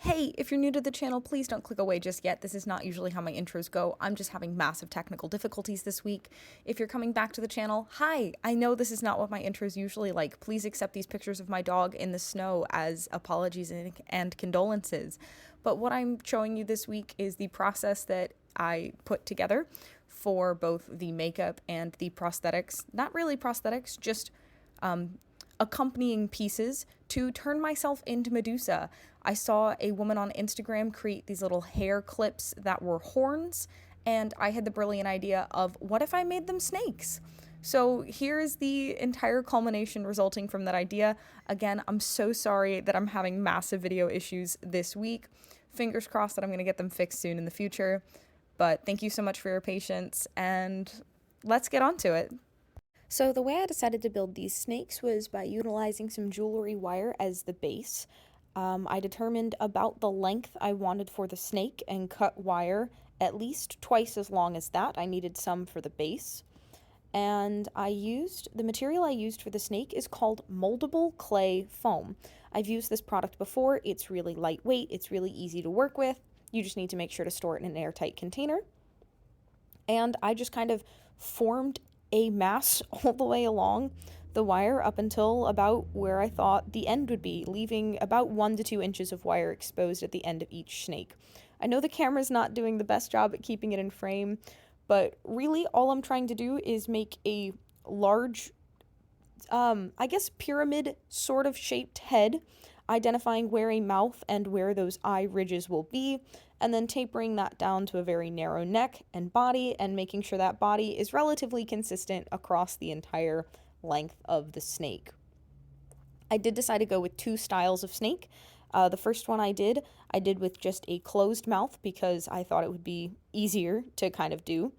Hey, if you're new to the channel, please don't click away just yet. This is not usually how my intros go. I'm just having massive technical difficulties this week. If you're coming back to the channel, hi! I know this is not what my intros usually like. Please accept these pictures of my dog in the snow as apologies and condolences. But what I'm showing you this week is the process that I put together for both the makeup and the prosthetics. Not really prosthetics, just accompanying pieces to turn myself into Medusa. I saw a woman on Instagram create these little hair clips that were horns, and I had the brilliant idea of what if I made them snakes? So here's the entire culmination resulting from that idea. Again, I'm so sorry that I'm having massive video issues this week. Fingers crossed that I'm going to get them fixed soon in the future. But thank you so much for your patience, and let's get on to it. So the way I decided to build these snakes was by utilizing some jewelry wire as the base. I determined about the length I wanted for the snake and cut wire at least twice as long as that. I needed some for the base. And the material I used for the snake is called moldable clay foam. I've used this product before. It's really lightweight. It's really easy to work with. You just need to make sure to store it in an airtight container. And I just kind of formed a mass all the way along the wire up until about where I thought the end would be, leaving about 1 to 2 inches of wire exposed at the end of each snake. I know the camera's not doing the best job at keeping it in frame, but really all I'm trying to do is make a large, I guess pyramid sort of shaped head, identifying where a mouth and where those eye ridges will be, and then tapering that down to a very narrow neck and body, and making sure that body is relatively consistent across the entire length of the snake. I did decide to go with 2 styles of snake. The first one I did with just a closed mouth because I thought it would be easier to kind of do.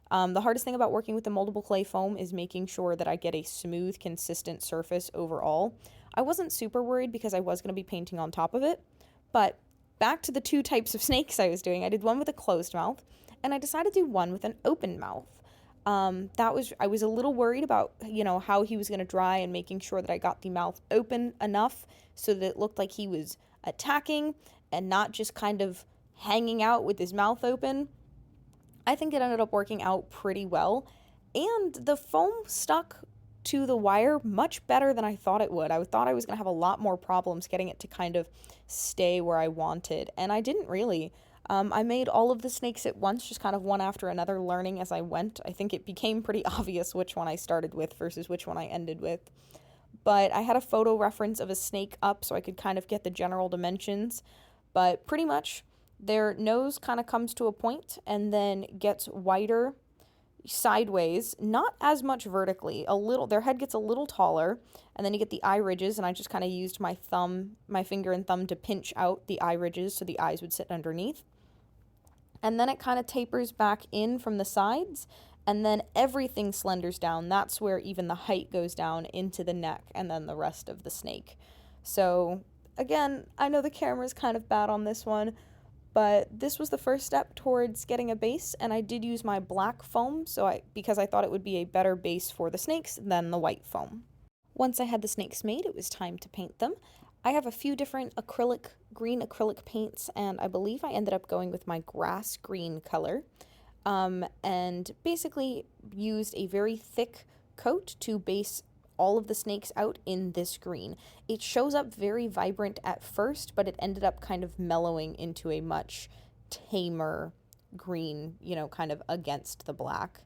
The hardest thing about working with the moldable clay foam is making sure that I get a smooth, consistent surface overall. I wasn't super worried because I was going to be painting on top of it, but back to the 2 types of snakes I was doing. I did one with a closed mouth, and I decided to do one with an open mouth. I was a little worried about, how he was going to dry and making sure that I got the mouth open enough so that it looked like he was attacking and not just kind of hanging out with his mouth open. I think it ended up working out pretty well, and the foam stuck to the wire much better than I thought it would. I thought I was going to have a lot more problems getting it to kind of stay where I wanted, and I didn't really. I made all of the snakes at once, just kind of one after another, learning as I went. I think it became pretty obvious which one I started with versus which one I ended with. But I had a photo reference of a snake up so I could kind of get the general dimensions. But pretty much their nose kind of comes to a point and then gets wider sideways, not as much vertically. Their head gets a little taller, and then you get the eye ridges, and I just kind of used my finger and thumb to pinch out the eye ridges so the eyes would sit underneath. And then it kind of tapers back in from the sides, and then everything slenders down. That's where even the height goes down into the neck and then the rest of the snake. So again, I know the camera's kind of bad on this one, but this was the first step towards getting a base, and I did use my black foam because I thought it would be a better base for the snakes than the white foam. Once I had the snakes made, it was time to paint them. I have a few different green acrylic paints, and I believe I ended up going with my grass green color, and basically used a very thick coat to base all of the snakes out in this green. It shows up very vibrant at first, but it ended up kind of mellowing into a much tamer green, kind of against the black.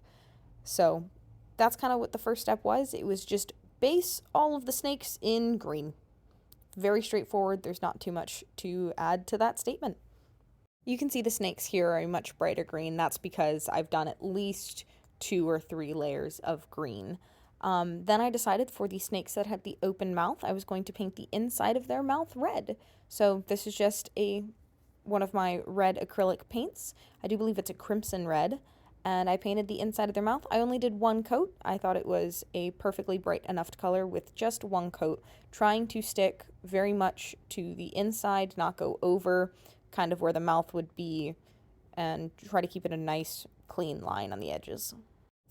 So that's kind of what the first step was. It was just base all of the snakes in green. Very straightforward. There's not too much to add to that statement. You can see the snakes here are a much brighter green. That's because I've done at least 2 or 3 layers of green. Then I decided for the snakes that had the open mouth, I was going to paint the inside of their mouth red. So this is just one of my red acrylic paints. I do believe it's a crimson red. And I painted the inside of their mouth. I only did 1 coat. I thought it was a perfectly bright enough color with just 1 coat, trying to stick very much to the inside, not go over kind of where the mouth would be, and try to keep it a nice, clean line on the edges.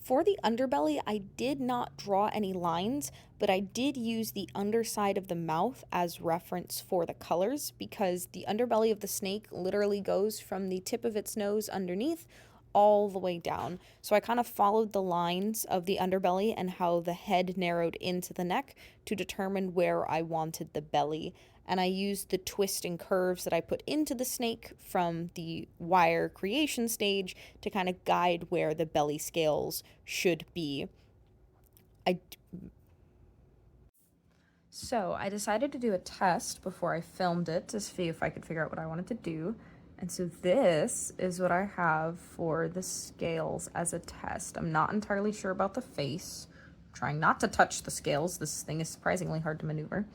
For the underbelly, I did not draw any lines, but I did use the underside of the mouth as reference for the colors because the underbelly of the snake literally goes from the tip of its nose underneath all the way down. So I kind of followed the lines of the underbelly and how the head narrowed into the neck to determine where I wanted the belly. And I used the twist and curves that I put into the snake from the wire creation stage to kind of guide where the belly scales should be. So I decided to do a test before I filmed it to see if I could figure out what I wanted to do. And so this is what I have for the scales as a test. I'm not entirely sure about the face. I'm trying not to touch the scales. This thing is surprisingly hard to maneuver.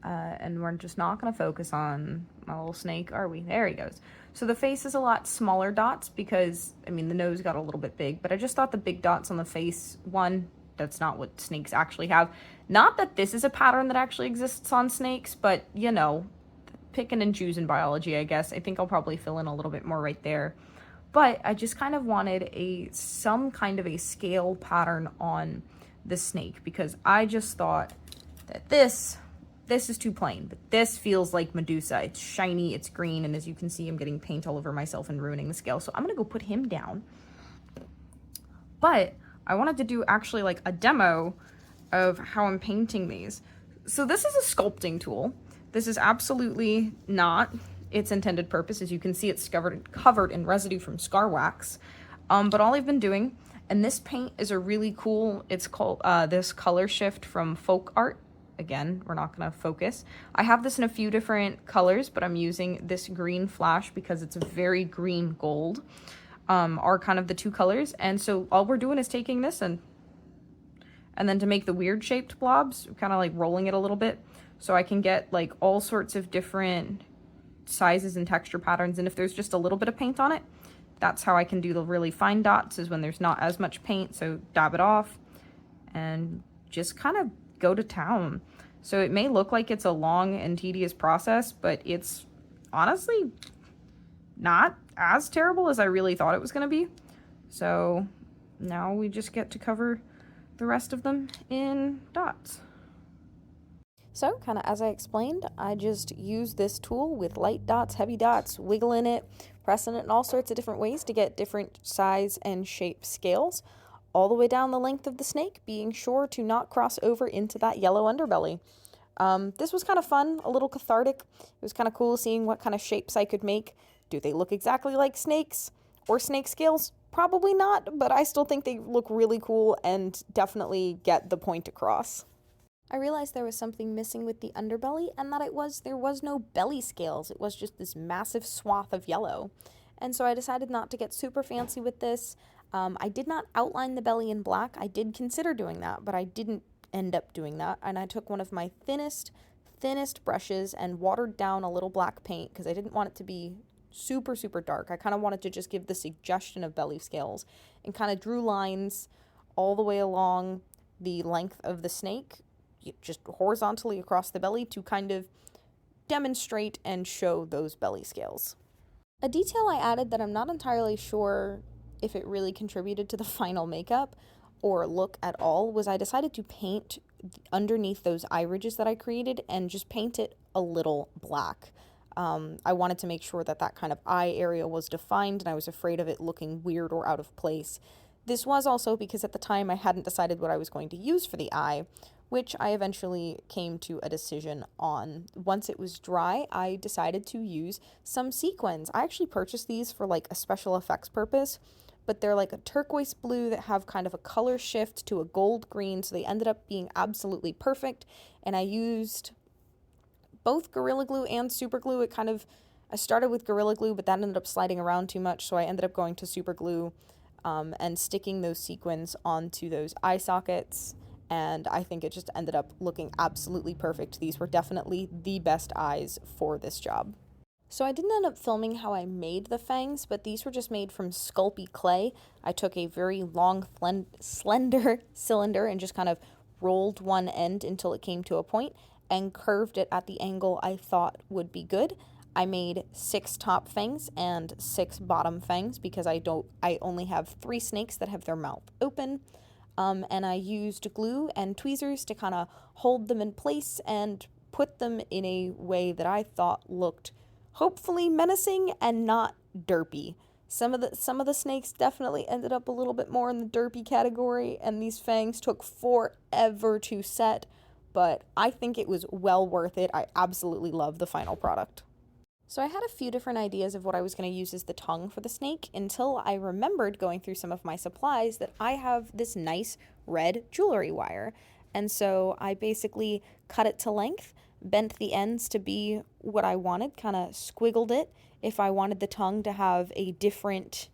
And we're just not going to focus on my little snake, are we? There he goes. So the face is a lot smaller dots because, I mean, the nose got a little bit big, but I just thought the big dots on the face, one, that's not what snakes actually have. Not that this is a pattern that actually exists on snakes, but, you know, picking and choosing biology, I guess. I think I'll probably fill in a little bit more right there. But I just kind of wanted some kind of a scale pattern on the snake because I just thought that this is too plain, but this feels like Medusa. It's shiny, it's green, and as you can see, I'm getting paint all over myself and ruining the scale. So I'm gonna go put him down. But I wanted to do actually like a demo of how I'm painting these. So this is a sculpting tool. This is absolutely not its intended purpose. As you can see, it's covered in residue from scar wax. But all I've been doing, and this paint is a really cool, it's called this color shift from Folk Art. Again, we're not going to focus. I have this in a few different colors, but I'm using this green flash because it's a very green gold, are kind of the two colors. And so all we're doing is taking this and then to make the weird shaped blobs, kind of like rolling it a little bit so I can get like all sorts of different sizes and texture patterns. And if there's just a little bit of paint on it, that's how I can do the really fine dots, is when there's not as much paint. So dab it off and just kind of go to town. So it may look like it's a long and tedious process, but it's honestly not as terrible as I really thought it was going to be. So now we just get to cover the rest of them in dots. So kind of as I explained, I just use this tool with light dots, heavy dots, wiggling it, pressing it in all sorts of different ways to get different size and shape scales all the way down the length of the snake, being sure to not cross over into that yellow underbelly. This was kind of fun, a little cathartic. It was kind of cool seeing what kind of shapes I could make. Do they look exactly like snakes or snake scales? Probably not, but I still think they look really cool and definitely get the point across. I realized there was something missing with the underbelly, and that there was no belly scales. It was just this massive swath of yellow. And so I decided not to get super fancy with this. I did not outline the belly in black. I did consider doing that, but I didn't end up doing that. And I took one of my thinnest brushes and watered down a little black paint because I didn't want it to be super, super dark. I kind of wanted to just give the suggestion of belly scales, and kind of drew lines all the way along the length of the snake, just horizontally across the belly to kind of demonstrate and show those belly scales. A detail I added that I'm not entirely sure if it really contributed to the final makeup or look at all was I decided to paint underneath those eye ridges that I created and just paint it a little black. I wanted to make sure that that kind of eye area was defined, and I was afraid of it looking weird or out of place. This was also because at the time I hadn't decided what I was going to use for the eye, which I eventually came to a decision on. Once it was dry, I decided to use some sequins. I actually purchased these for like a special effects purpose, but they're like a turquoise blue that have kind of a color shift to a gold green, so they ended up being absolutely perfect. And I used both Gorilla Glue and Super Glue. I started with Gorilla Glue, but that ended up sliding around too much, so I ended up going to Super Glue and sticking those sequins onto those eye sockets, and I think it just ended up looking absolutely perfect. These were definitely the best eyes for this job. So I didn't end up filming how I made the fangs, but these were just made from Sculpey clay. I took a very long, slender cylinder and just kind of rolled one end until it came to a point and curved it at the angle I thought would be good. I made 6 top fangs and 6 bottom fangs because I only have 3 snakes that have their mouth open. And I used glue and tweezers to kind of hold them in place and put them in a way that I thought looked hopefully menacing and not derpy. Some of the snakes definitely ended up a little bit more in the derpy category, and these fangs took forever to set, but I think it was well worth it. I absolutely love the final product. So I had a few different ideas of what I was going to use as the tongue for the snake until I remembered going through some of my supplies that I have this nice red jewelry wire. And so I basically cut it to length, bent the ends to be what I wanted, kind of squiggled it if I wanted the tongue to have a different,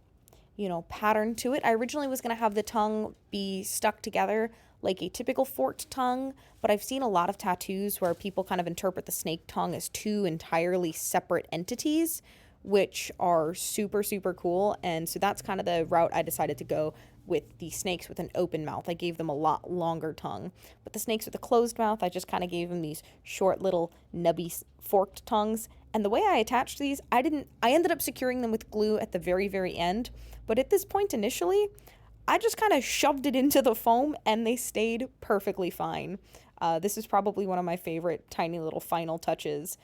pattern to it. I originally was going to have the tongue be stuck together like a typical forked tongue, but I've seen a lot of tattoos where people kind of interpret the snake tongue as 2 entirely separate entities, which are super, super cool. And so that's kind of the route I decided to go with the snakes with an open mouth. I gave them a lot longer tongue. But the snakes with a closed mouth, I just kind of gave them these short little nubby forked tongues. And the way I attached these, I ended up securing them with glue at the very, very end. But at this point initially, I just kind of shoved it into the foam and they stayed perfectly fine. This is probably one of my favorite tiny little final touches,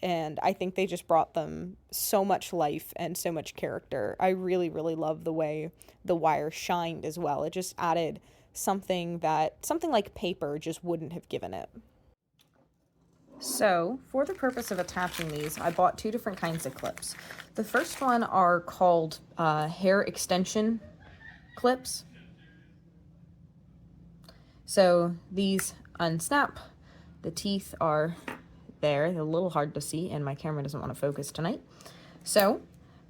and I think they just brought them so much life and so much character. I really, really love the way the wire shined as well. It just added something like paper just wouldn't have given it. So, for the purpose of attaching these, I bought 2 different kinds of clips. The first one are called hair extension clips. So these unsnap. The teeth are there. They're a little hard to see, and my camera doesn't want to focus tonight. So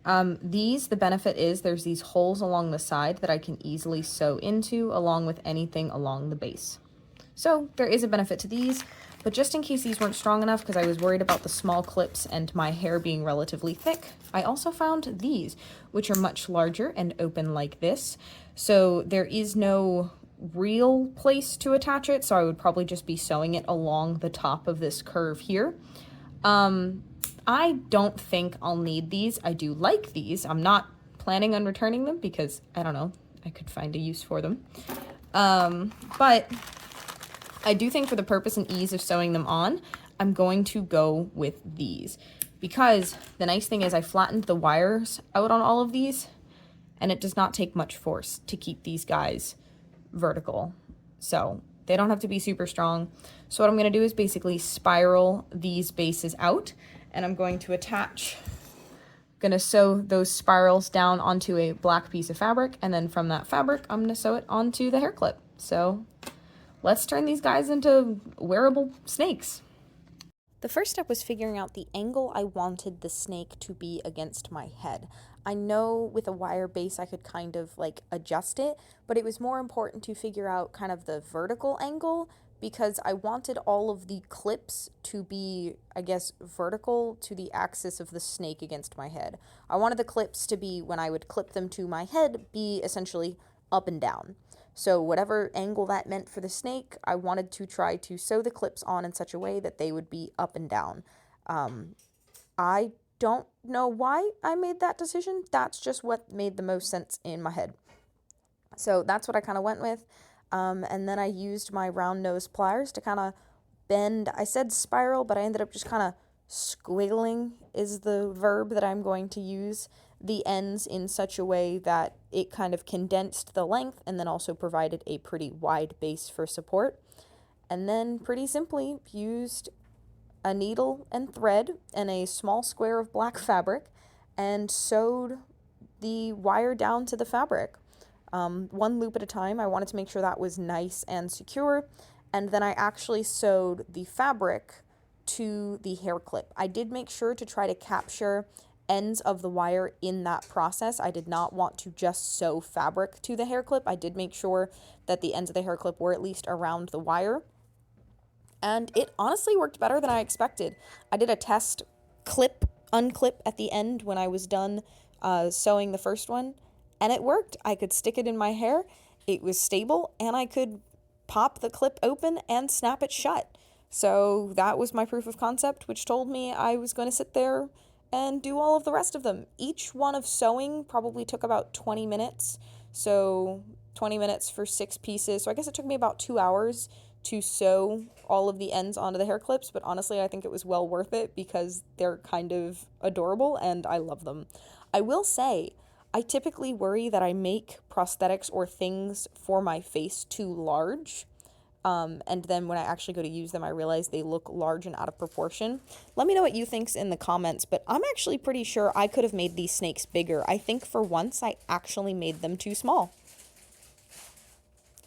the benefit is there's these holes along the side that I can easily sew into, along with anything along the base. So there is a benefit to these, but just in case these weren't strong enough, because I was worried about the small clips and my hair being relatively thick, I also found these, which are much larger and open like this. So there is no real place to attach it, so I would probably just be sewing it along the top of this curve here. I don't think I'll need these. I do like these. I'm not planning on returning them because, I don't know, I could find a use for them. But I do think for the purpose and ease of sewing them on, I'm going to go with these. Because the nice thing is I flattened the wires out on all of these, and it does not take much force to keep these guys vertical. So they don't have to be super strong. So what I'm going to do is basically spiral these bases out, and I'm going to going to sew those spirals down onto a black piece of fabric, and then from that fabric, I'm going to sew it onto the hair clip. So let's turn these guys into wearable snakes. The first step was figuring out the angle I wanted the snake to be against my head. I know with a wire base I could kind of like adjust it, but it was more important to figure out kind of the vertical angle because I wanted all of the clips to be, I guess, vertical to the axis of the snake against my head. I wanted the clips to be, when I would clip them to my head, be essentially up and down. So whatever angle that meant for the snake, I wanted to try to sew the clips on in such a way that they would be up and down. I don't know why I made that decision. That's just what made the most sense in my head. So that's what I kind of went with. And then I used my round nose pliers to kind of bend. I said spiral, but I ended up just kind of squiggling is the verb that I'm going to use the ends in such a way that it kind of condensed the length and then also provided a pretty wide base for support. And then pretty simply used a needle and thread and a small square of black fabric and sewed the wire down to the fabric. One loop at a time. I wanted to make sure that was nice and secure. And then I actually sewed the fabric to the hair clip. I did make sure to try to capture ends of the wire in that process. I did not want to just sew fabric to the hair clip. I did make sure that the ends of the hair clip were at least around the wire. And it honestly worked better than I expected. I did a test unclip at the end when I was done sewing the first one, and it worked. I could stick it in my hair, it was stable, and I could pop the clip open and snap it shut. So that was my proof of concept, which told me I was going to sit there and do all of the rest of them. Each one of sewing probably took about 20 minutes. So 20 minutes for 6 pieces. So I guess it took me about 2 hours to sew all of the ends onto the hair clips, but honestly, I think it was well worth it because they're kind of adorable and I love them. I will say, I typically worry that I make prosthetics or things for my face too large. And then when I actually go to use them, I realize they look large and out of proportion. Let me know what you think's in the comments, but I'm actually pretty sure I could have made these snakes bigger. I think for once I actually made them too small.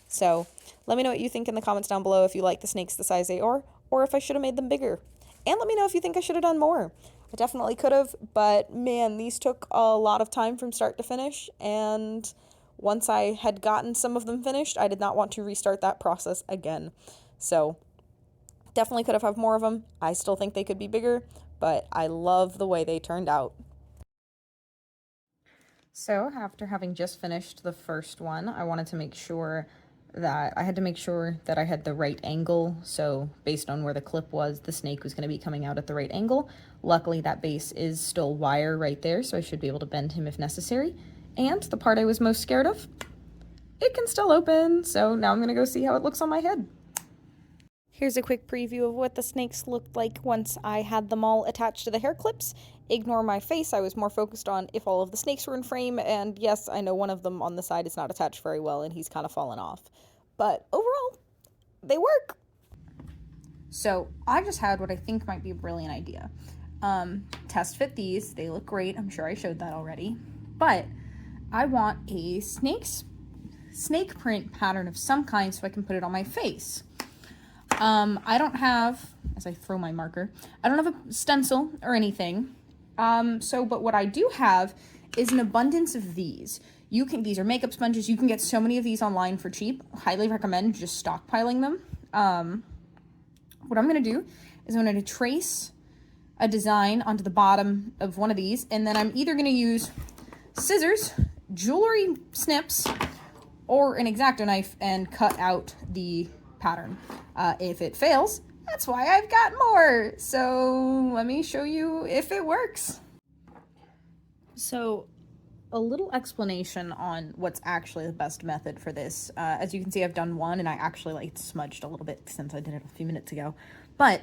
So let me know what you think in the comments down below if you like the snakes the size they are, or if I should have made them bigger. And let me know if you think I should have done more. I definitely could have, but man, these took a lot of time from start to finish, and once I had gotten some of them finished, I did not want to restart that process again. So definitely could have had more of them. I still think they could be bigger, but I love the way they turned out. So after having just finished the first one, I wanted to make sure that I had had the right angle. So based on where the clip was, the snake was going to be coming out at the right angle. Luckily, that base is still wire right there, so I should be able to bend him if necessary. And the part I was most scared of, it can still open. So now I'm going to go see how it looks on my head. Here's a quick preview of what the snakes looked like once I had them all attached to the hair clips. Ignore my face, I was more focused on if all of the snakes were in frame, and yes, I know one of them on the side is not attached very well and he's kind of fallen off. But overall, they work! So I just had what I think might be a brilliant idea. Test fit these, they look great, I'm sure I showed that already. But I want a snake print pattern of some kind so I can put it on my face. I don't have, as I throw my marker, I don't have a stencil or anything. But what I do have is an abundance of these. These are makeup sponges. You can get so many of these online for cheap. Highly recommend just stockpiling them. What I'm going to do is I'm going to trace a design onto the bottom of one of these, and then I'm either going to use scissors, jewelry snips, or an X-Acto knife and cut out the pattern. If it fails, that's why I've got more. So let me show you if it works. So a little explanation on what's actually the best method for this. As you can see, I've done one and I actually smudged a little bit since I did it a few minutes ago. But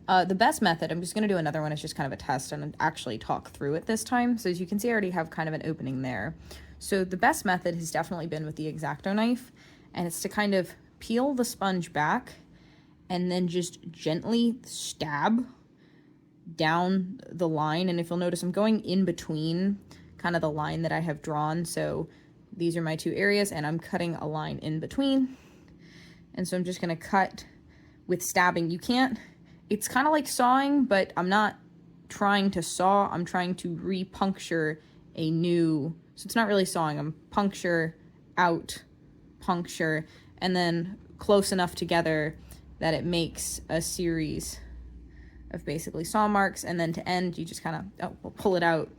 the best method, I'm just going to do another one. It's just kind of a test and actually talk through it this time. So as you can see, I already have kind of an opening there. So the best method has definitely been with the X-Acto knife, and it's to kind of peel the sponge back and then just gently stab down the line. And if you'll notice, I'm going in between kind of the line that I have drawn. So these are my two areas and I'm cutting a line in between. And so I'm just going to cut with stabbing. It's kind of like sawing, but I'm not trying to saw. I'm trying to re-puncture a new, so it's not really sawing. I'm puncture, out, puncture, and then close enough together that it makes a series of basically saw marks, and then to end, you just kind of pull it out.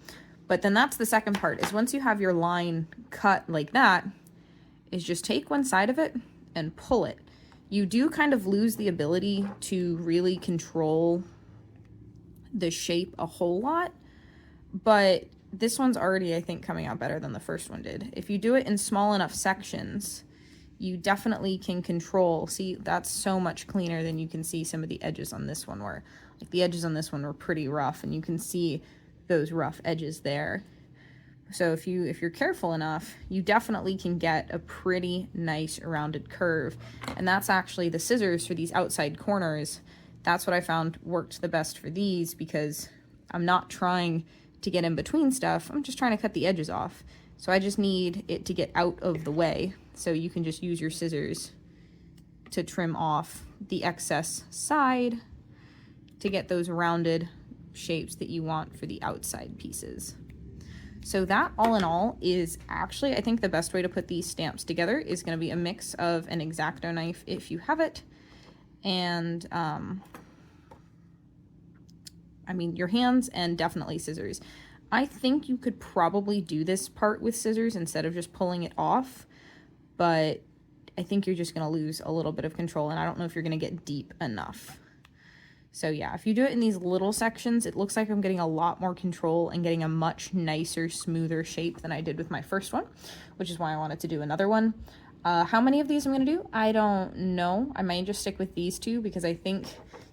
But then that's the second part, is once you have your line cut like that, is just take one side of it and pull it. You do kind of lose the ability to really control the shape a whole lot, but this one's already, I think, coming out better than the first one did. If you do it in small enough sections, you definitely can control. See, that's so much cleaner than you can see some of the edges on this one were. Like the edges on this one were pretty rough, and you can see those rough edges there. So if you're careful enough, you definitely can get a pretty nice rounded curve. And that's actually the scissors for these outside corners. That's what I found worked the best for these, because I'm not trying to get in between stuff. I'm just trying to cut the edges off. So I just need it to get out of the way. So you can just use your scissors to trim off the excess side to get those rounded shapes that you want for the outside pieces. So that, all in all, is actually, I think the best way to put these stamps together is going to be a mix of an X-Acto knife, if you have it, and your hands, and definitely scissors. I think you could probably do this part with scissors instead of just pulling it off, but I think you're just going to lose a little bit of control, and I don't know if you're going to get deep enough. So yeah, if you do it in these little sections, it looks like I'm getting a lot more control and getting a much nicer, smoother shape than I did with my first one, which is why I wanted to do another one. How many of these I'm going to do, I don't know. I might just stick with these two because I think,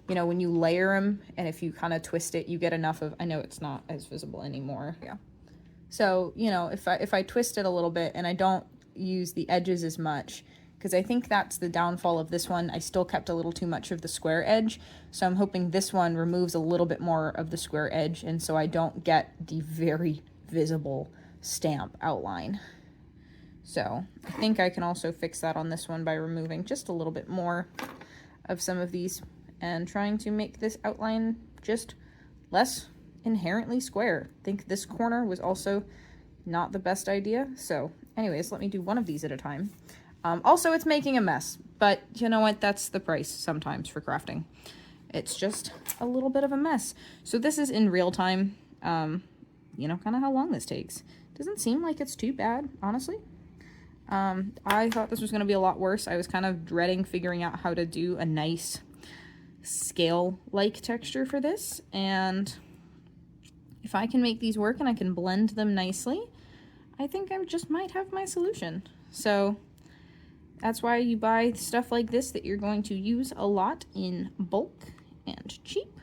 you know, when you layer them and if you kind of twist it, you get enough of, I know it's not as visible anymore. Yeah. So, you know, if I twist it a little bit and I don't use the edges as much, because I think that's the downfall of this one. I still kept a little too much of the square edge, so I'm hoping this one removes a little bit more of the square edge, and so I don't get the very visible stamp outline. So I think I can also fix that on this one by removing just a little bit more of some of these and trying to make this outline just less inherently square. I think this corner was also not the best idea. So anyways, let me do one of these at a time. Also, it's making a mess, but you know what? That's the price sometimes for crafting. It's just a little bit of a mess. So this is in real time, you know, kind of how long this takes. Doesn't seem like it's too bad, honestly. I thought this was going to be a lot worse. I was kind of dreading figuring out how to do a nice scale-like texture for this, and if I can make these work and I can blend them nicely, I think I just might have my solution. So that's why you buy stuff like this that you're going to use a lot in bulk and cheap.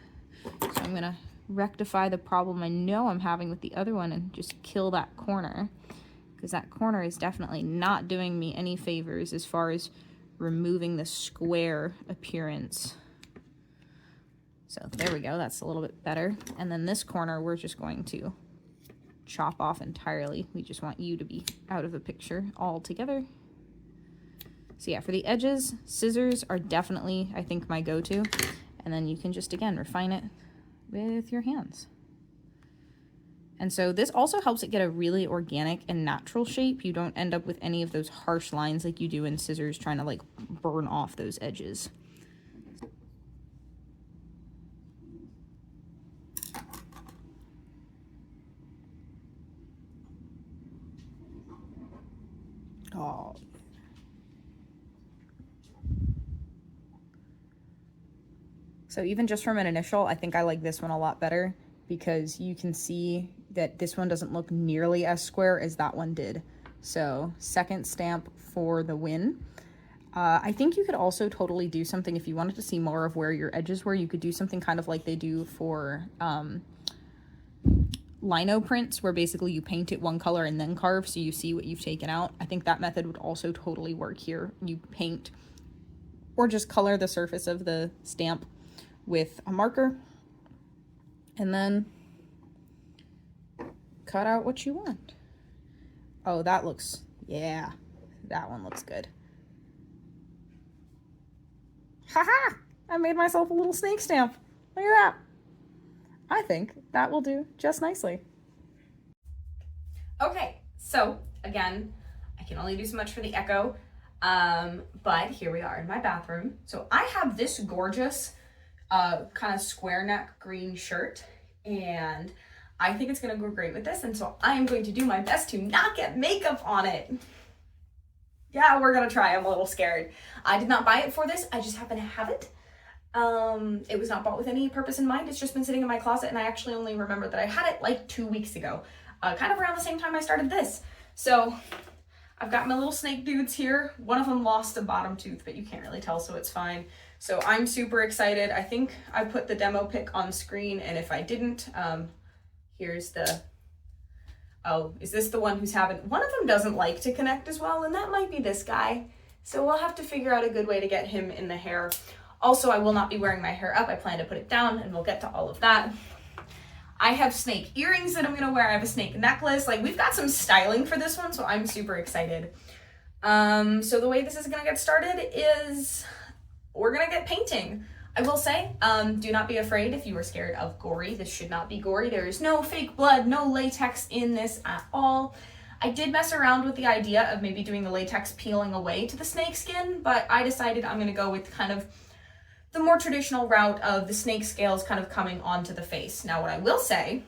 So I'm going to rectify the problem I know I'm having with the other one and just kill that corner, because that corner is definitely not doing me any favors as far as removing the square appearance. So there we go, that's a little bit better. And then this corner we're just going to chop off entirely. We just want you to be out of the picture altogether. So yeah, for the edges, scissors are definitely, I think, my go-to. And then you can just, again, refine it with your hands. And so this also helps it get a really organic and natural shape. You don't end up with any of those harsh lines like you do in scissors trying to like burn off those edges. Oh. So even just from an initial, I think I like this one a lot better because you can see that this one doesn't look nearly as square as that one did. So second stamp for the win. I think you could also totally do something if you wanted to see more of where your edges were. You could do something kind of like they do for lino prints, where basically you paint it one color and then carve so you see what you've taken out. I think that method would also totally work here. You paint or just color the surface of the stamp with a marker and then cut out what you want. Oh, that looks, yeah, that one looks good. Haha! I made myself a little snake stamp. Look at that. I think that will do just nicely. Okay, so again, I can only do so much for the echo, but here we are in my bathroom. So I have this gorgeous kind of square neck green shirt, and I think it's gonna go great with this, and so I am going to do my best to not get makeup on it. Yeah, we're gonna try. I'm a little scared. I did not buy it for this. I just happen to have it. It was not bought with any purpose in mind. It's just been sitting in my closet, and I actually only remembered that I had it like 2 weeks ago, kind of around the same time I started this. So I've got my little snake dudes here. One of them lost a bottom tooth, but you can't really tell, so it's fine. So I'm super excited. I think I put the demo pic on screen, and if I didn't, here's the, oh, is this the one who's having, one of them doesn't like to connect as well, and that might be this guy. So we'll have to figure out a good way to get him in the hair. Also, I will not be wearing my hair up. I plan to put it down, and we'll get to all of that. I have snake earrings that I'm gonna wear. I have a snake necklace. Like, we've got some styling for this one, so I'm super excited. So the way this is gonna get started is we're gonna get painting. I will say, do not be afraid if you are scared of gory. This should not be gory. There is no fake blood, no latex in this at all. I did mess around with the idea of maybe doing the latex peeling away to the snake skin, but I decided I'm gonna go with kind of the more traditional route of the snake scales kind of coming onto the face. Now, what I will say,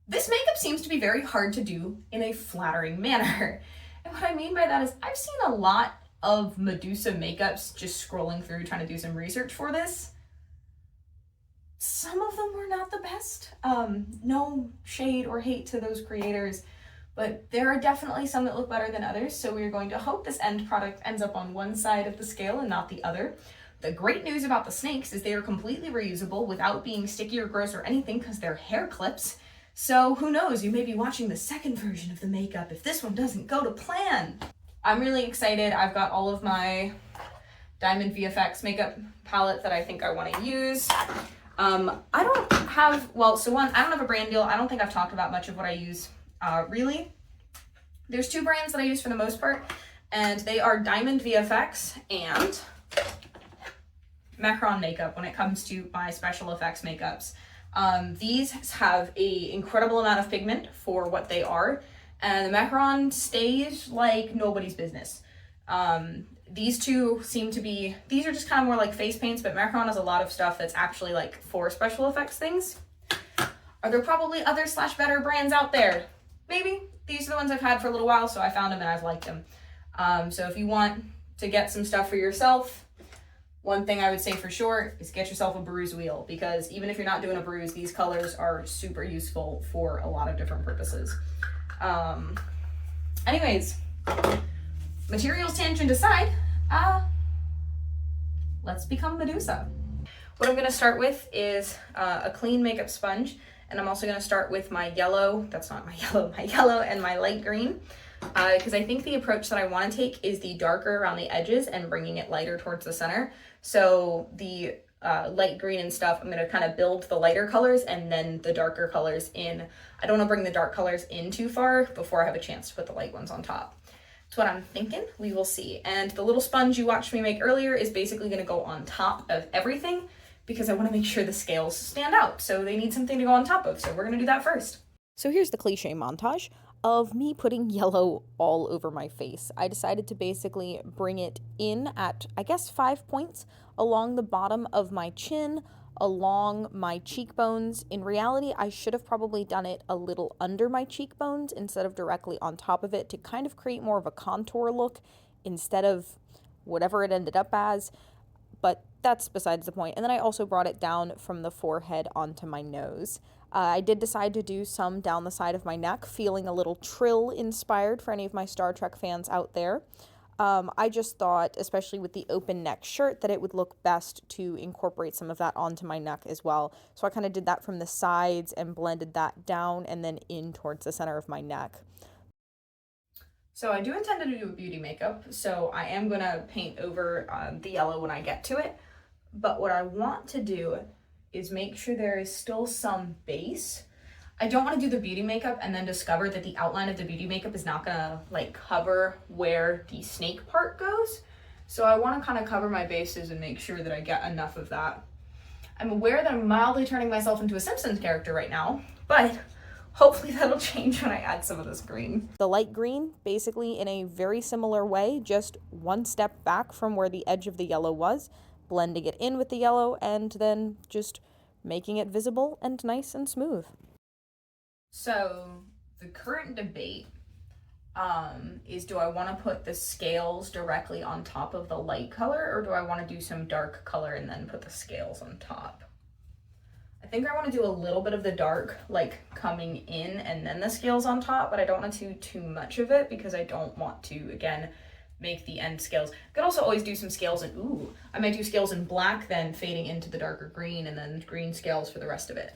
this makeup seems to be very hard to do in a flattering manner. And what I mean by that is I've seen a lot of Medusa makeups just scrolling through trying to do some research for this. Some of them were not the best. No shade or hate to those creators, but there are definitely some that look better than others, so we're going to hope this end product ends up on one side of the scale and not the other. The great news about the snakes is they are completely reusable without being sticky or gross or anything because they're hair clips. So who knows, you may be watching the second version of the makeup if this one doesn't go to plan. I'm really excited. I've got all of my Diamond VFX makeup palette that I think I want to use. I don't have, well, so one, I don't have a brand deal. I don't think I've talked about much of what I use, really. There's two brands that I use for the most part, and they are Diamond VFX and Macron makeup when it comes to my special effects makeups. These have a incredible amount of pigment for what they are, and the Macron stays like nobody's business. These two seem to be, these are just kind of more like face paints, but Macron has a lot of stuff that's actually like for special effects things. Are there probably other / better brands out there? Maybe. These are the ones I've had for a little while, so I found them and I've liked them. So if you want to get some stuff for yourself, one thing I would say for sure is get yourself a bruise wheel, because even if you're not doing a bruise, these colors are super useful for a lot of different purposes. Anyways, materials tangent aside, let's become Medusa. What I'm going to start with is a clean makeup sponge, and I'm also going to start with my yellow, that's not my yellow and my light green, because I think the approach that I want to take is the darker around the edges and bringing it lighter towards the center. So the light green and stuff, I'm going to kind of build the lighter colors and then the darker colors in. I don't want to bring the dark colors in too far before I have a chance to put the light ones on top. That's what I'm thinking. We will see. And the little sponge you watched me make earlier is basically going to go on top of everything because I want to make sure the scales stand out. So they need something to go on top of. So we're going to do that first. So here's the cliche montage of me putting yellow all over my face. I decided to basically bring it in at, I guess, 5 points along the bottom of my chin, along my cheekbones. In reality, I should have probably done it a little under my cheekbones instead of directly on top of it to kind of create more of a contour look instead of whatever it ended up as. But that's besides the point. And then I also brought it down from the forehead onto my nose. I did decide to do some down the side of my neck, feeling a little Trill inspired for any of my Star Trek fans out there. I just thought, especially with the open neck shirt, that it would look best to incorporate some of that onto my neck as well. So I kind of did that from the sides and blended that down and then in towards the center of my neck. So I do intend to do a beauty makeup, so I am going to paint over the yellow when I get to it. But what I want to do is make sure there is still some base. I don't want to do the beauty makeup and then discover that the outline of the beauty makeup is not gonna like cover where the snake part goes. So I want to kind of cover my bases and make sure that I get enough of that. I'm aware that I'm mildly turning myself into a Simpsons character right now, but hopefully that'll change when I add some of this green. The light green, basically in a very similar way, just one step back from where the edge of the yellow was, blending it in with the yellow and then just making it visible and nice and smooth. So the current debate is, do I want to put the scales directly on top of the light color, or do I want to do some dark color and then put the scales on top? I think I want to do a little bit of the dark like coming in and then the scales on top, but I don't want to do too much of it because I don't want to, again, make the end scales. I could also always do some scales in, I might do scales in black, then fading into the darker green, and then green scales for the rest of it.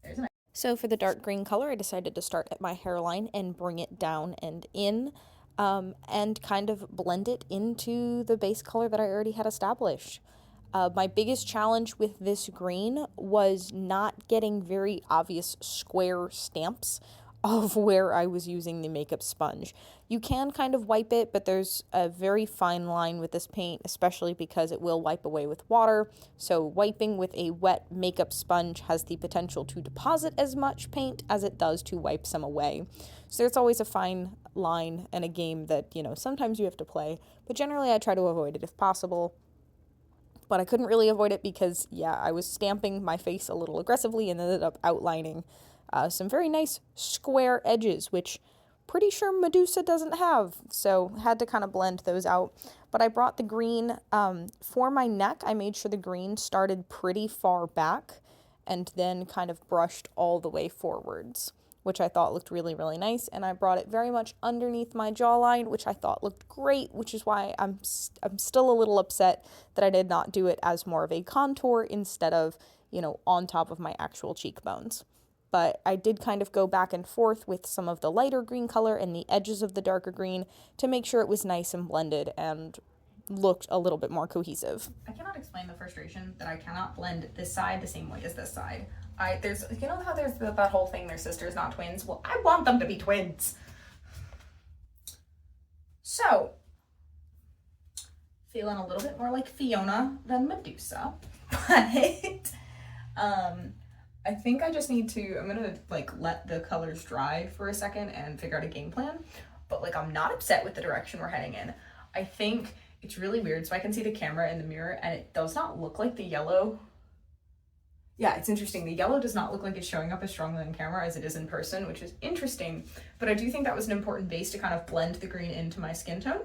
There's an So for the dark green color, I decided to start at my hairline and bring it down and in, and kind of blend it into the base color that I already had established. My biggest challenge with this green was not getting very obvious square stamps of where I was using the makeup sponge. You can kind of wipe it, but there's a very fine line with this paint, especially because it will wipe away with water. So wiping with a wet makeup sponge has the potential to deposit as much paint as it does to wipe some away. So there's always a fine line and a game that, sometimes you have to play, but generally I try to avoid it if possible. But I couldn't really avoid it because, I was stamping my face a little aggressively and ended up outlining some very nice square edges, which pretty sure Medusa doesn't have, so had to kind of blend those out. But I brought the green for my neck. I made sure the green started pretty far back and then kind of brushed all the way forwards, which I thought looked really, really nice. And I brought it very much underneath my jawline, which I thought looked great, which is why I'm still a little upset that I did not do it as more of a contour instead of, you know, on top of my actual cheekbones. But I did kind of go back and forth with some of the lighter green color and the edges of the darker green to make sure it was nice and blended and looked a little bit more cohesive. I cannot explain the frustration that I cannot blend this side the same way as this side. There's, you know how there's that whole thing, they're sisters, not twins? Well, I want them to be twins. So, feeling a little bit more like Fiona than Medusa, but I think I just need to, I'm gonna like let the colors dry for a second and figure out a game plan, but like I'm not upset with the direction we're heading in. I think it's really weird, so I can see the camera in the mirror and it does not look like the yellow. Yeah, it's interesting. The yellow does not look like it's showing up as strongly on camera as it is in person, which is interesting, but I do think that was an important base to kind of blend the green into my skin tone.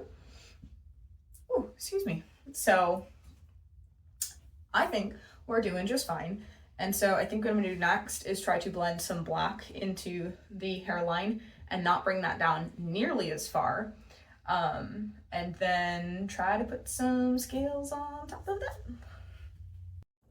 Oh, excuse me. So I think we're doing just fine. And so I think what I'm gonna do next is try to blend some black into the hairline and not bring that down nearly as far. And then try to put some scales on top of that.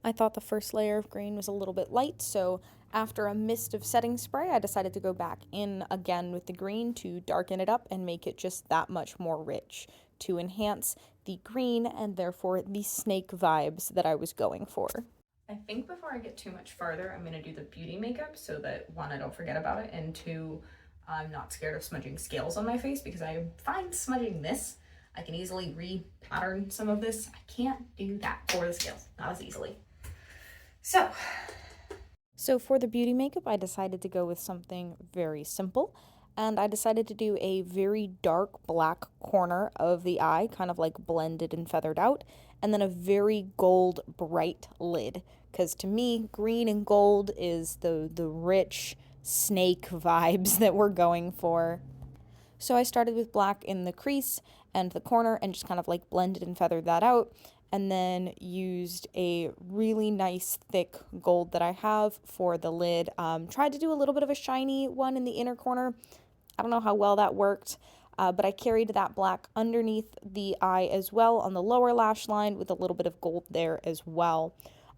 I thought the first layer of green was a little bit light, so after a mist of setting spray, I decided to go back in again with the green to darken it up and make it just that much more rich to enhance the green and therefore the snake vibes that I was going for. I think before I get too much farther, I'm going to do the beauty makeup so that one, I don't forget about it, and two, I'm not scared of smudging scales on my face because I find smudging this, I can easily re-pattern some of this. I can't do that for the scales, not as easily. So for the beauty makeup, I decided to go with something very simple, and I decided to do a very dark black corner of the eye, kind of like blended and feathered out, and then a very gold bright lid, because to me, green and gold is the rich snake vibes that we're going for. So I started with black in the crease and the corner and just kind of like blended and feathered that out, and then used a really nice thick gold that I have for the lid. Tried to do a little bit of a shiny one in the inner corner. I don't know how well that worked, but I carried that black underneath the eye as well on the lower lash line with a little bit of gold there as well.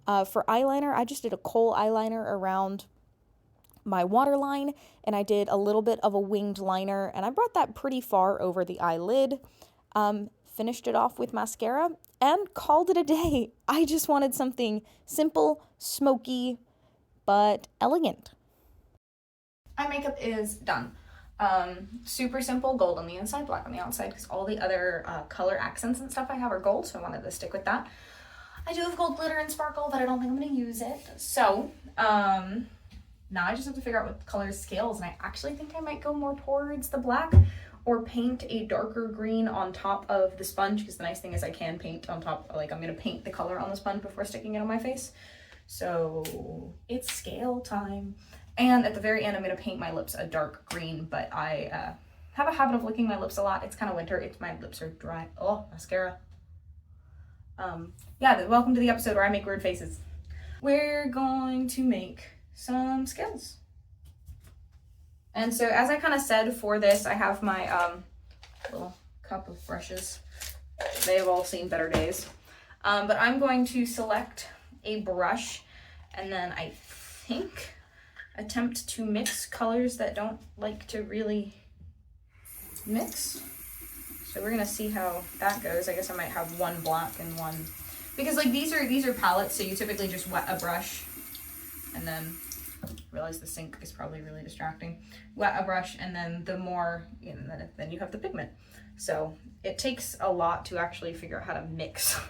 For eyeliner, I just did a kohl eyeliner around my waterline, and I did a little bit of a winged liner, and I brought that pretty far over the eyelid. Finished it off with mascara and called it a day. I just wanted something simple, smoky, but elegant. eye makeup is done. Super simple, gold on the inside, black on the outside, because all the other color accents and stuff I have are gold, so I wanted to stick with that. I do have gold glitter and sparkle, but I don't think I'm going to use it. So now I just have to figure out what color scales, and I actually think I might go more towards the black or paint a darker green on top of the sponge, because the nice thing is I can paint on top, like I'm going to paint the color on the sponge before sticking it on my face. So it's scale time. And at the very end, I'm going to paint my lips a dark green, but I have a habit of licking my lips a lot. It's kind of winter. My lips are dry. Oh, mascara. Yeah, welcome to the episode where I make weird faces. We're going to make some scales. And so as I kind of said for this, I have my little cup of brushes. They have all seen better days. But I'm going to select a brush and then I think attempt to mix colors that don't like to really mix. So we're gonna see how that goes. I guess I might have one black and one, because like these are palettes, so you typically just wet a brush and then realize the sink is probably really distracting. Wet a brush, and then the more, you know, then you have the pigment. So it takes a lot to actually figure out how to mix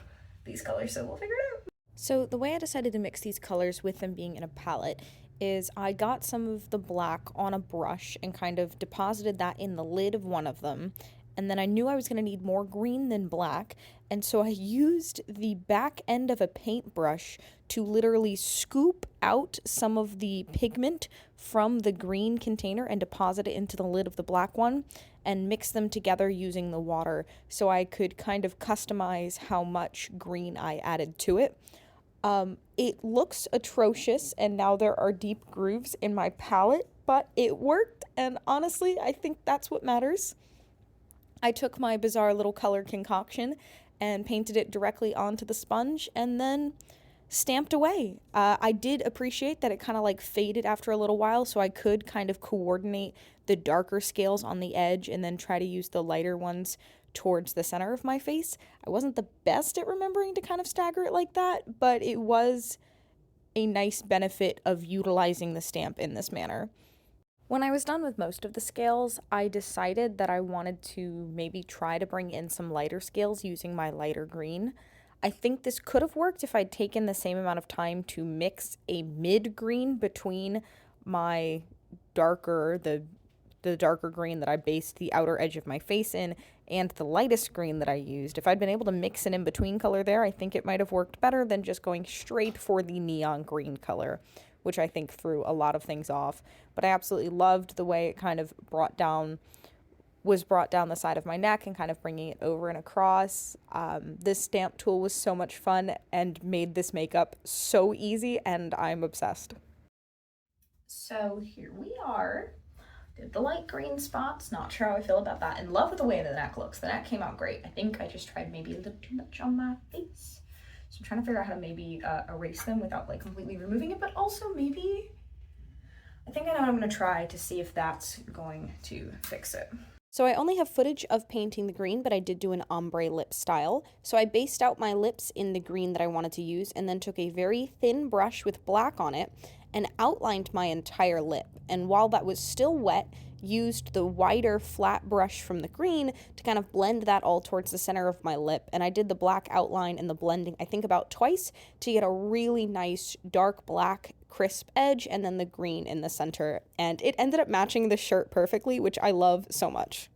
these colors, so we'll figure it out. So the way I decided to mix these colors with them being in a palette is I got some of the black on a brush and kind of deposited that in the lid of one of them, and then I knew I was going to need more green than black, and so I used the back end of a paintbrush to literally scoop out some of the pigment from the green container and deposit it into the lid of the black one and mix them together using the water so I could kind of customize how much green I added to it. It looks atrocious, and now there are deep grooves in my palette, but it worked, and honestly, I think that's what matters. I took my bizarre little color concoction and painted it directly onto the sponge and then stamped away. I did appreciate that it kind of like faded after a little while, so I could kind of coordinate the darker scales on the edge and then try to use the lighter ones towards the center of my face. I wasn't the best at remembering to kind of stagger it like that, but it was a nice benefit of utilizing the stamp in this manner. When I was done with most of the scales, I decided that I wanted to maybe try to bring in some lighter scales using my lighter green. I think this could have worked if I'd taken the same amount of time to mix a mid-green between my darker, the darker green that I based the outer edge of my face in, and the lightest green that I used. If I'd been able to mix an in-between color there, I think it might have worked better than just going straight for the neon green color, which I think threw a lot of things off. But I absolutely loved the way it kind of brought down the side of my neck and kind of bringing it over and across. This stamp tool was so much fun and made this makeup so easy, and I'm obsessed. So here we are. Did the light green spots, not sure how I feel about that. In love with the way the neck looks. The neck came out great. I think I just tried maybe a little too much on my face. So I'm trying to figure out how to maybe erase them without like completely removing it, but also maybe, I think I know what I'm gonna try to see if that's going to fix it. So I only have footage of painting the green, but I did do an ombre lip style. So I based out my lips in the green that I wanted to use and then took a very thin brush with black on it and outlined my entire lip. And while that was still wet, used the wider flat brush from the green to kind of blend that all towards the center of my lip. And I did the black outline and the blending, I think about twice to get a really nice dark black crisp edge and then the green in the center. And it ended up matching the shirt perfectly, which I love so much.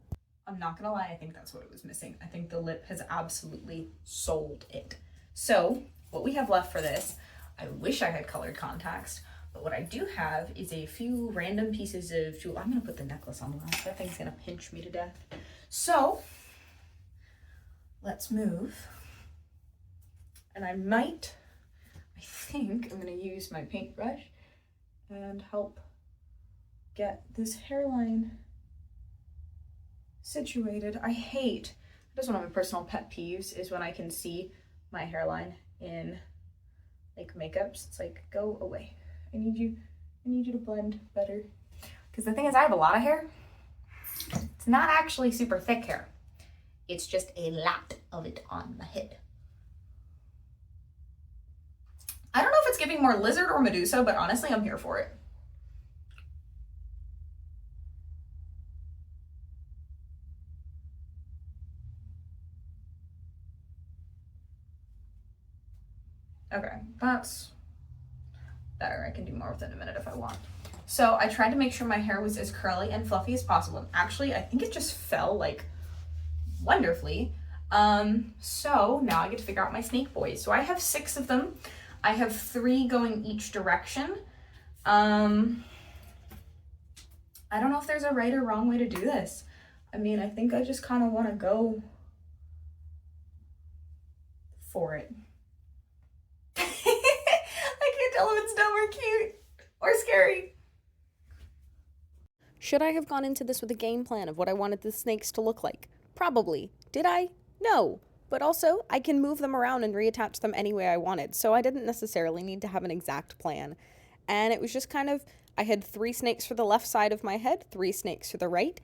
I'm not gonna lie, I think that's what it was missing. I think the lip has absolutely sold it. So what we have left for this, I wish I had colored contacts, but what I do have is a few random pieces of jewelry. I'm gonna put the necklace on last. That thing's gonna pinch me to death. So let's move. And I think I'm gonna use my paintbrush and help get this hairline situated. That's one of my personal pet peeves is when I can see my hairline in like makeups. It's like, go away. I need you to blend better. Because the thing is, I have a lot of hair. It's not actually super thick hair. It's just a lot of it on my head. I don't know if it's giving more lizard or Medusa, but honestly, I'm here for it. Okay, that's better. I can do more within a minute if I want. So I tried to make sure my hair was as curly and fluffy as possible. And actually, I think it just fell like wonderfully. So now I get to figure out my snake boys. So I have 6 of them. I have 3 going each direction. I don't know if there's a right or wrong way to do this. I mean, I think I just kind of want to go for it. I can't tell if it's dumb or cute or scary. Should I have gone into this with a game plan of what I wanted the snakes to look like? Probably. Did I? No. But also, I can move them around and reattach them any way I wanted, so I didn't necessarily need to have an exact plan. And it was just kind of, I had 3 snakes for the left side of my head, 3 snakes for the right,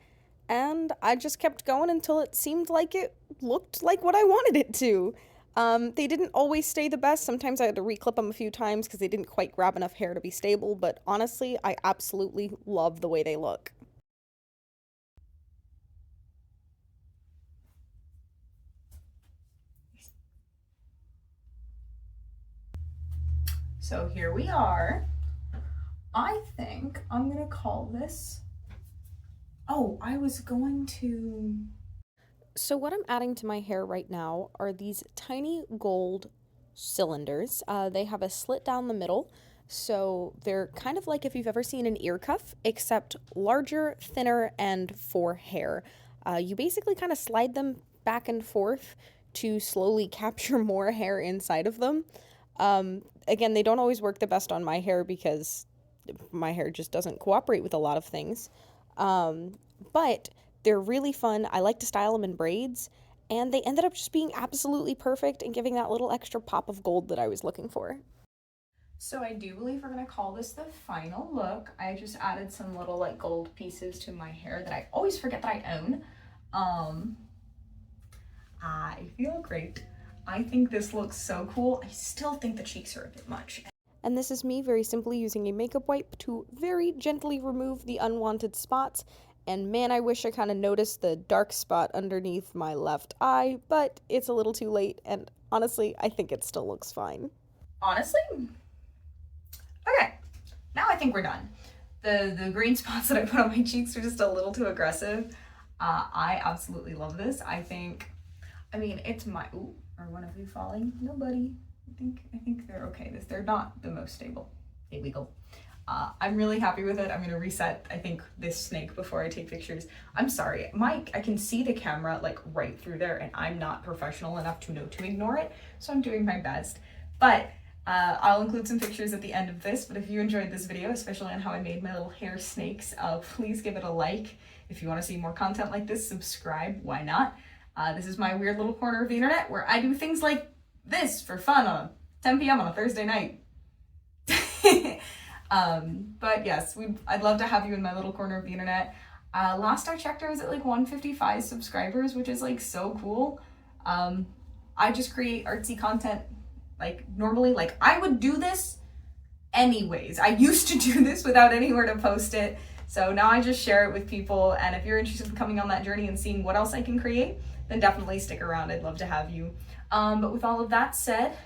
and I just kept going until it seemed like it looked like what I wanted it to. They didn't always stay the best. Sometimes I had to reclip them a few times because they didn't quite grab enough hair to be stable, but honestly, I absolutely love the way they look. So here we are. I think I'm gonna call this, I was going to, So what I'm adding to my hair right now are these tiny gold cylinders. They have a slit down the middle, so they're kind of like if you've ever seen an ear cuff, except larger, thinner, and for hair. You basically kind of slide them back and forth to slowly capture more hair inside of them. Again, they don't always work the best on my hair because my hair just doesn't cooperate with a lot of things. But they're really fun. I like to style them in braids, and they ended up just being absolutely perfect and giving that little extra pop of gold that I was looking for. So I do believe we're gonna call this the final look. I just added some little like gold pieces to my hair that I always forget that I own. I feel great. I think this looks so cool. I still think the cheeks are a bit much. And this is me very simply using a makeup wipe to very gently remove the unwanted spots. And man, I wish I kind of noticed the dark spot underneath my left eye, but it's a little too late, and honestly, I think it still looks fine. Honestly? Okay, now I think we're done. The green spots that I put on my cheeks are just a little too aggressive. I absolutely love this. I mean, it's my, ooh, are one of you falling? Nobody. I think they're okay. They're not the most stable. Illegal. I'm really happy with it. I'm gonna reset, I think, this snake before I take pictures. I'm sorry, I can see the camera like right through there, and I'm not professional enough to know to ignore it, so I'm doing my best. But I'll include some pictures at the end of this, but if you enjoyed this video, especially on how I made my little hair snakes, please give it a like. If you wanna see more content like this, subscribe, why not? This is my weird little corner of the internet where I do things like this for fun on 10 p.m. on a Thursday night. But yes, I'd love to have you in my little corner of the internet. Last I checked, I was at like 155 subscribers, which is like so cool. I just create artsy content like normally. Like I would do this anyways. I used to do this without anywhere to post it. So now I just share it with people. And if you're interested in coming on that journey and seeing what else I can create, then definitely stick around. I'd love to have you. But with all of that said,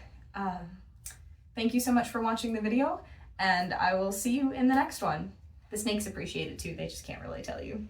thank you so much for watching the video, and I will see you in the next one. The snakes appreciate it too. They just can't really tell you.